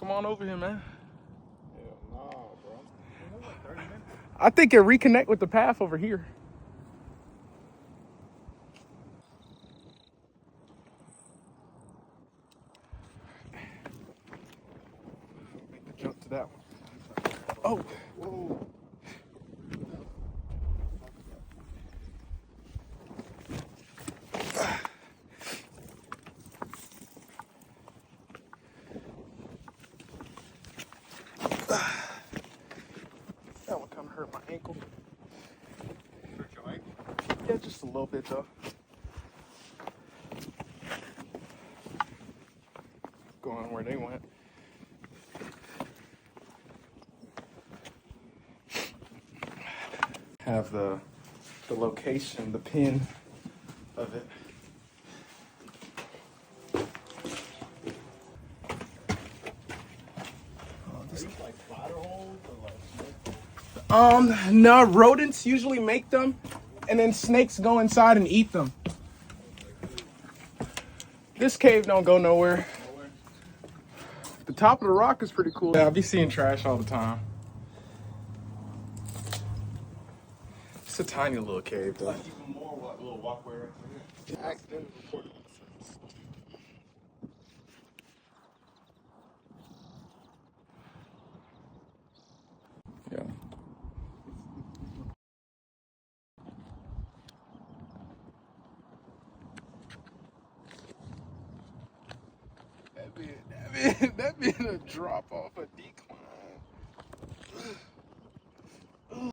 Come on over here, man. Hell nah, bro. It was like 30 minutes. I think it reconnect with the path over here. Make the jump to that one. Oh, Whoa. that one kind of hurt my ankle. Hurt your ankle? Yeah, just a little bit though. Going where they went. Have the location, the pin of it. Are these like spider holes or like snake holes? No, rodents usually make them, and then snakes go inside and eat them. This cave don't go nowhere. Nowhere? The top of the rock is pretty cool. Yeah, I be seeing trash all the time. It's a tiny little cave though. Like even more what little walkway right there. Accident reported. Yeah. That being a drop off, a decline.